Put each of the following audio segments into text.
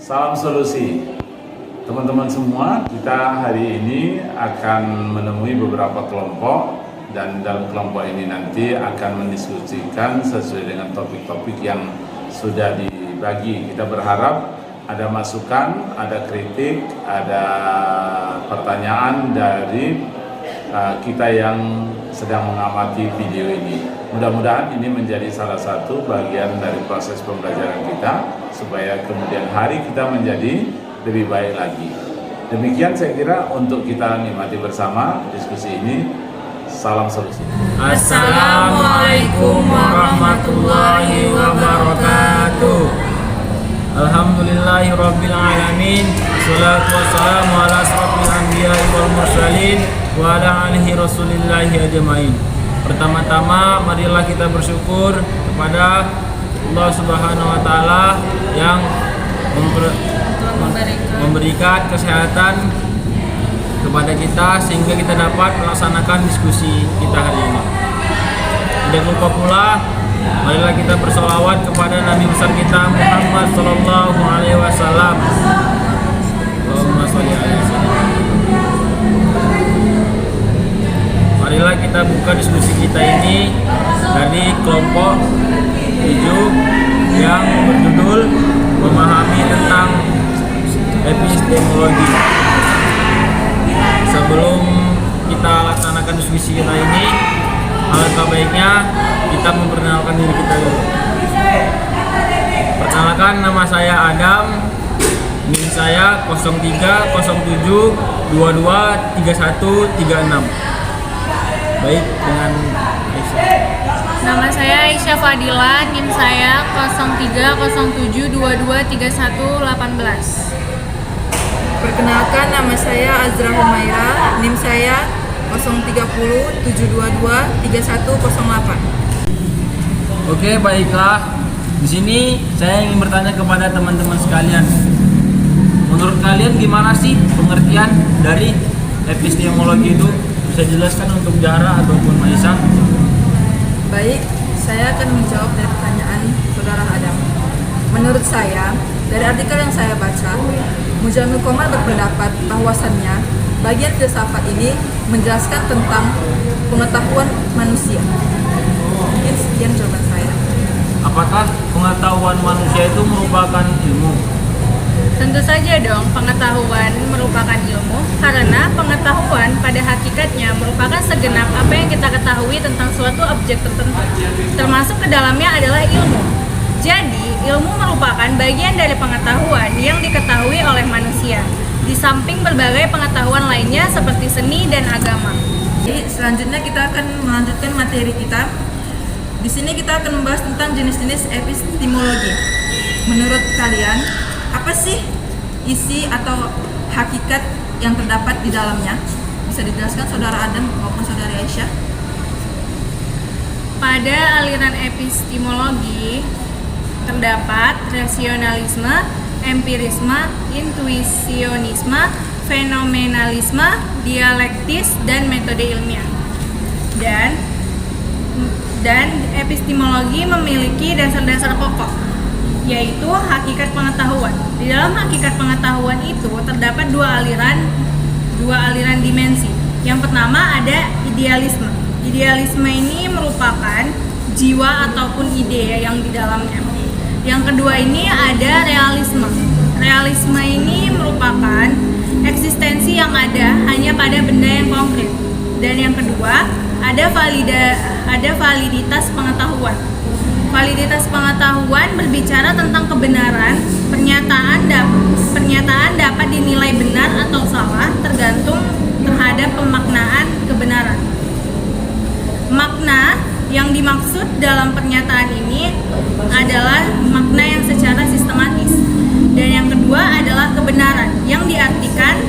Salam solusi. Teman-teman semua, kita hari ini akan menemui beberapa kelompok dan dalam kelompok ini nanti akan mendiskusikan sesuai dengan topik-topik yang sudah dibagi. Kita berharap ada masukan, ada kritik, ada pertanyaan dari kita yang sedang mengamati video ini. Mudah-mudahan ini menjadi salah satu bagian dari proses pembelajaran kita supaya kemudian hari kita menjadi lebih baik lagi. Demikian saya kira untuk kita nikmati bersama diskusi ini. Salam solusi. Assalamualaikum warahmatullahi wabarakatuh. Alhamdulillahirabbil alamin. Wassalatu wassalamu ala asrofil anbiya'i wal mursalin wa ala alihi rasulillahi ajmain. Pertama-tama marilah kita bersyukur kepada Allah Subhanahu wa taala yang memberikan kesehatan kepada kita sehingga kita dapat melaksanakan diskusi kita hari ini. Tidak lupa pula marilah kita bersolawat kepada Nabi besar kita Muhammad sallallahu alaihi wasallam. Allahumma sholli alaihi wasallam. Marilah kita buka diskusi kita ini dari kelompok 7 yang berjudul memahami tentang epistemologi. Sebelum kita laksanakan diskusi kita ini, alangkah baiknya kita memperkenalkan diri kita dulu. Perkenalkan, nama saya Adam, NIM saya 0307223136. Baik, dengan Aisyah. Nama saya Aisyah Fadila, NIM saya 0307223118. Perkenalkan, nama saya Azra Humaira, NIM saya 030-722-3108. Oke, baiklah. Di sini saya ingin bertanya kepada teman-teman sekalian. Menurut kalian gimana sih pengertian dari epistemologi itu? Bisa jelaskan untuk Zahra ataupun Maisa? Baik, saya akan menjawab dari pertanyaan saudara Adam. Menurut saya, dari artikel yang saya baca, Mujamil Komar berpendapat bahwasannya bagian filsafat ini menjelaskan tentang pengetahuan manusia. Mungkin sekian jawaban saya. Apakah pengetahuan manusia itu merupakan ilmu? Tentu saja dong, pengetahuan merupakan ilmu karena pengetahuan pada hakikatnya merupakan segenap apa yang kita ketahui tentang suatu objek tertentu. Termasuk ke dalamnya adalah ilmu. Jadi, ilmu merupakan bagian dari pengetahuan yang diketahui oleh manusia, di samping berbagai pengetahuan lainnya seperti seni dan agama. Jadi selanjutnya kita akan melanjutkan materi kita. Di sini kita akan membahas tentang jenis-jenis epistemologi. Menurut kalian, apa sih isi atau hakikat yang terdapat di dalamnya? Bisa dijelaskan saudara Adam maupun saudari Aisyah? Pada aliran epistemologi terdapat rasionalisme, empirisme, intuisionisme, fenomenalisme, dialektis, dan metode ilmiah. Dan epistemologi memiliki dasar-dasar pokok, yaitu hakikat pengetahuan. Di dalam hakikat pengetahuan itu terdapat dua aliran dimensi. Yang pertama ada idealisme. Idealisme ini merupakan jiwa ataupun ide yang di dalamnya. Yang kedua ini ada realisme. Realisme ini merupakan eksistensi yang ada hanya pada benda yang konkret. Dan yang kedua ada validitas pengetahuan. Validitas pengetahuan berbicara tentang kebenaran. Pernyataan dapat dinilai benar atau salah tergantung terhadap pemaknaan kebenaran. Makna yang dimaksud dalam pernyataan ini adalah makna yang secara sistematis. Dan yang kedua adalah kebenaran yang diartikan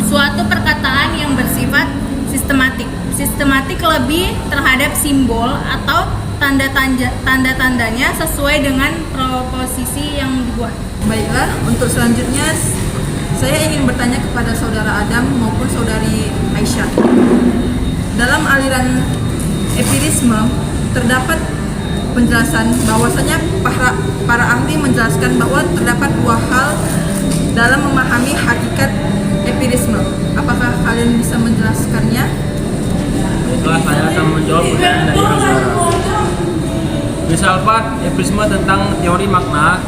suatu perkataan yang bersifat sistematik. Sistematik lebih terhadap simbol atau tanda-tandanya sesuai dengan proposisi yang dibuat. Baiklah, untuk selanjutnya saya ingin bertanya kepada saudara Adam maupun saudari Aisyah. Dalam aliran empirisme terdapat penjelasan bahwasanya para ahli menjelaskan bahwa terdapat dua hal dalam memahami hakikat empirisme. Apakah kalian bisa menjelaskannya? Baiklah, saya akan menjawab pertanyaan dari Azara. Filsafat empirisme tentang teori makna.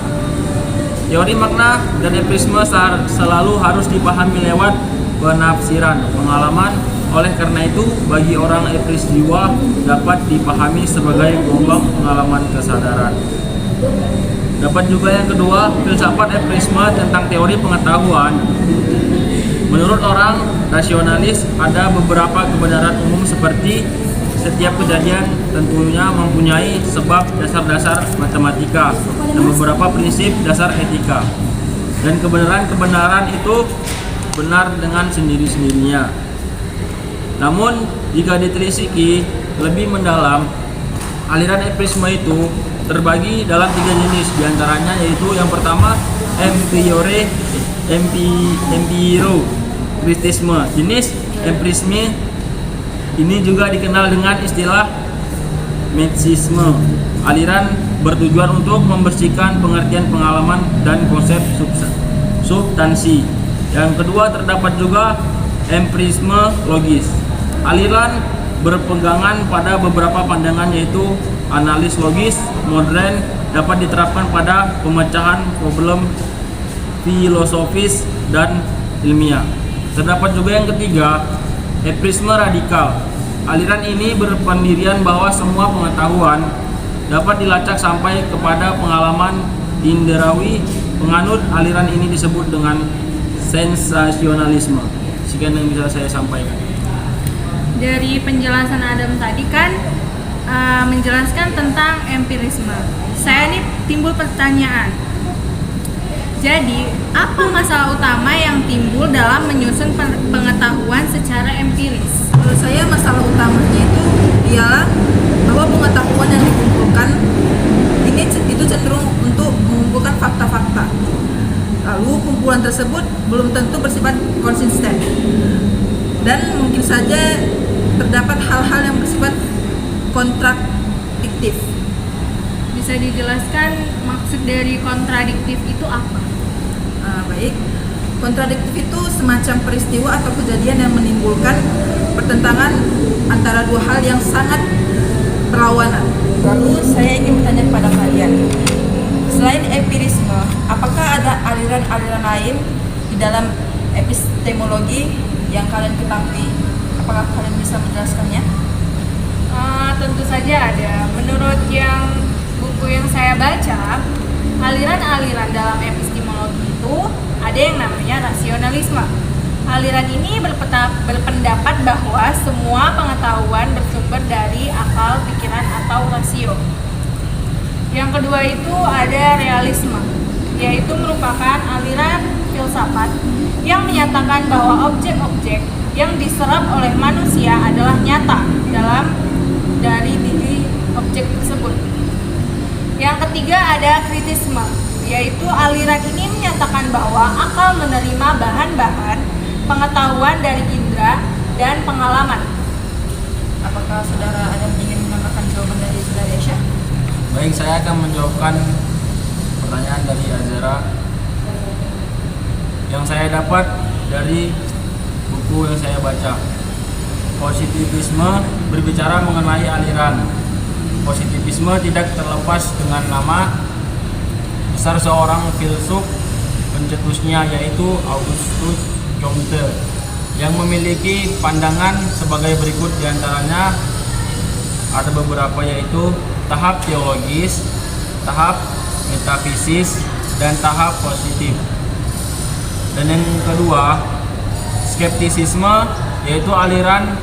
Teori makna dan empirisme selalu harus dipahami lewat penafsiran pengalaman. Oleh karena itu, bagi orang empiris jiwa dapat dipahami sebagai gelombang pengalaman kesadaran. Dapat juga yang kedua, filsafat empirisme tentang teori pengetahuan. Menurut orang rasionalis, ada beberapa kebenaran umum seperti setiap kejadian tentunya mempunyai sebab dasar-dasar matematika dan beberapa prinsip dasar etika. Dan kebenaran-kebenaran itu benar dengan sendiri-sendirinya. Namun, jika ditelisiki lebih mendalam, aliran empirisme itu terbagi dalam 3 jenis, diantaranya yaitu yang pertama empirokritisme. Jenis empirisme ini juga dikenal dengan istilah marxisme. Aliran bertujuan untuk membersihkan pengertian pengalaman dan konsep substansi. Yang kedua terdapat juga empirisme logis. Aliran berpegangan pada beberapa pandangan yaitu analis logis modern dapat diterapkan pada pemecahan problem filosofis dan ilmiah. Terdapat juga yang ketiga, empirisme radikal. Aliran ini berpendirian bahwa semua pengetahuan dapat dilacak sampai kepada pengalaman indrawi. Penganut aliran ini disebut dengan sensasionalisme. Sekian yang bisa saya sampaikan. Dari penjelasan Adam tadi kan menjelaskan tentang empirisme. Saya nih timbul pertanyaan. Jadi, apa masalah utama yang timbul dalam menyusun pengetahuan secara empiris? Menurut saya masalah utamanya itu ialah bahwa pengetahuan yang dikumpulkan itu cenderung untuk mengumpulkan fakta-fakta. Lalu kumpulan tersebut belum tentu bersifat konsisten. Dan mungkin saja terdapat hal-hal yang bersifat kontradiktif. Bisa dijelaskan maksud dari kontradiktif itu apa? Baik, kontradiktif itu semacam peristiwa atau kejadian yang menimbulkan pertentangan antara dua hal yang sangat berlawanan. Lalu saya ingin bertanya kepada kalian, selain empirisme, apakah ada aliran-aliran lain di dalam epistemologi yang kalian ketahui? Apakah kalian bisa menjelaskannya? Tentu saja ada. Menurut buku yang saya baca, aliran-aliran dalam epistemologi itu ada yang namanya rasionalisme. Aliran ini berpendapat bahwa semua pengetahuan bersumber dari akal, pikiran, atau rasio. Yang kedua itu ada realisme, yaitu merupakan aliran filsafat yang menyatakan bahwa objek-objek yang diserap oleh manusia adalah nyata dari diri objek tersebut. Yang ketiga ada kritisme, yaitu aliran ini menyatakan bahwa akal menerima bahan-bahan pengetahuan dari indera dan pengalaman. Apakah saudara ada ingin menambahkan jawaban dari saudara Esha? Baik, saya akan menjawabkan pertanyaan dari Azara. Yang saya dapat dari buku yang saya baca, positivisme berbicara mengenai aliran. Positivisme tidak terlepas dengan nama besar seorang filsuf pencetusnya, yaitu Augustus Comte, yang memiliki pandangan sebagai berikut, diantaranya ada beberapa, yaitu tahap teologis, tahap metafisis, dan tahap positif. Dan yang kedua, skeptisisme, yaitu aliran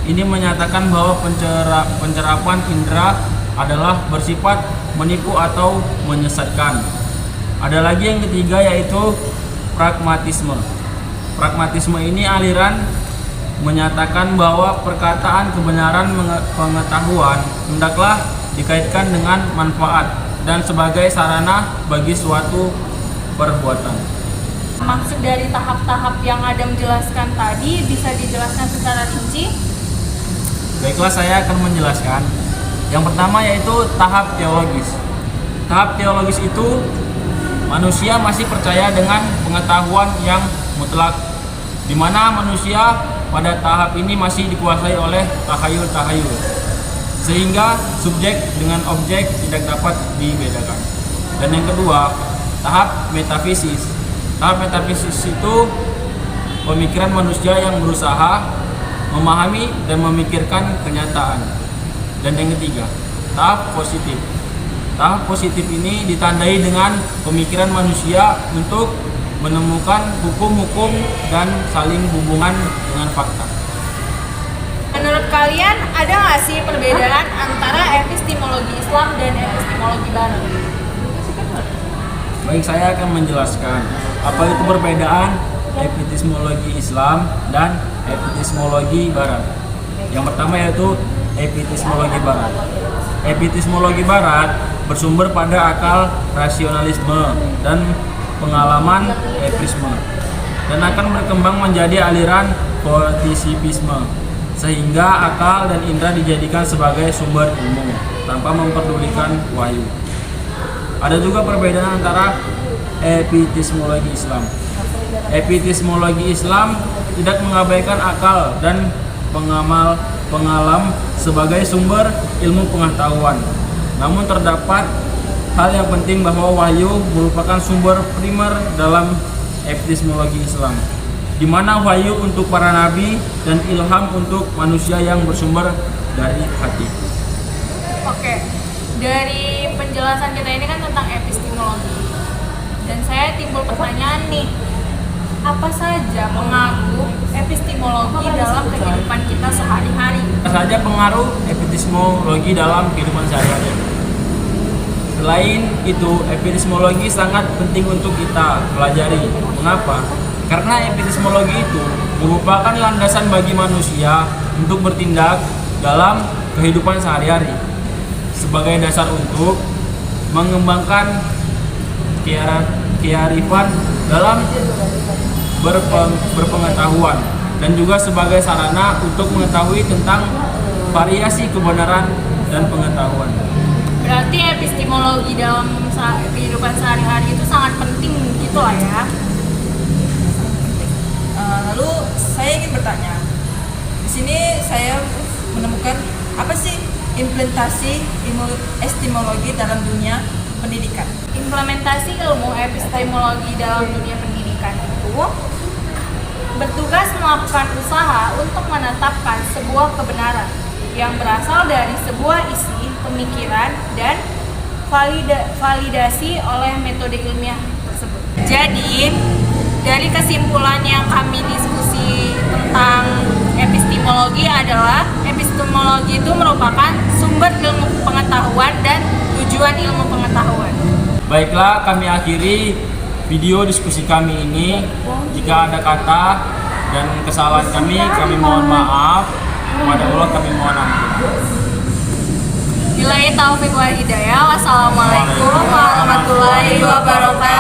ini menyatakan bahwa pencerapan indera adalah bersifat menipu atau menyesatkan. Ada lagi yang ketiga, yaitu pragmatisme. Pragmatisme ini aliran menyatakan bahwa perkataan kebenaran pengetahuan hendaklah dikaitkan dengan manfaat dan sebagai sarana bagi suatu perbuatan. Maksud dari tahap-tahap yang Adam jelaskan tadi bisa dijelaskan secara rinci? Baiklah, saya akan menjelaskan. Yang pertama yaitu tahap teologis. Tahap teologis itu manusia masih percaya dengan pengetahuan yang mutlak, di mana manusia pada tahap ini masih dikuasai oleh tahayul-tahayul, sehingga subjek dengan objek tidak dapat dibedakan. Dan yang kedua, tahap metafisis. Tahap metafisis itu pemikiran manusia yang berusaha memahami dan memikirkan kenyataan. Dan yang ketiga, tahap positif. Tahap positif ini ditandai dengan pemikiran manusia untuk menemukan hukum-hukum dan saling hubungan dengan fakta. Menurut kalian ada nggak sih perbedaan antara epistemologi Islam dan epistemologi Barat? Baik, saya akan menjelaskan apa itu perbedaan epistemologi Islam dan epistemologi Barat. Yang pertama yaitu epistemologi Barat. Epistemologi Barat bersumber pada akal rasionalisme dan pengalaman empirisme, dan akan berkembang menjadi aliran positivisme, sehingga akal dan indera dijadikan sebagai sumber ilmu tanpa memperdulikan wahyu. Ada juga perbedaan antara epistemologi Islam. Epistemologi Islam tidak mengabaikan akal dan pengalaman sebagai sumber ilmu pengetahuan. Namun terdapat hal yang penting bahwa wahyu merupakan sumber primer dalam epistemologi Islam, di mana wahyu untuk para nabi dan ilham untuk manusia yang bersumber dari hati. Oke, dari penjelasan kita ini kan tentang epistemologi, dan saya timbul pertanyaan nih, apa saja pengaruh epistemologi dalam kehidupan kita sehari-hari? Apa saja pengaruh epistemologi dalam kehidupan sehari-hari? Selain itu, epistemologi sangat penting untuk kita pelajari. Mengapa? Karena epistemologi itu merupakan landasan bagi manusia untuk bertindak dalam kehidupan sehari-hari, sebagai dasar untuk mengembangkan kearifan dalam berpengetahuan, dan juga sebagai sarana untuk mengetahui tentang variasi kebenaran dan pengetahuan. Berarti epistemologi dalam kehidupan sehari-hari itu sangat penting gitu lah ya. Lalu saya ingin bertanya, di sini saya menemukan apa sih implementasi ilmu epistemologi dalam dunia pendidikan? Implementasi ilmu epistemologi dalam dunia pendidikan itu bertugas melakukan usaha untuk menetapkan sebuah kebenaran yang berasal dari sebuah isi pemikiran dan validasi oleh metode ilmiah tersebut. Jadi, dari kesimpulan yang kami diskusi tentang epistemologi adalah epistemologi itu merupakan sumber ilmu pengetahuan dan tujuan ilmu pengetahuan. Baiklah, kami akhiri video diskusi kami ini. Jika ada kata dan kesalahan kami mohon maaf. Kepada Allah kami mohon ampun. Billahi taufiq wal hidayah. Wassalamualaikum warahmatullahi wabarakatuh.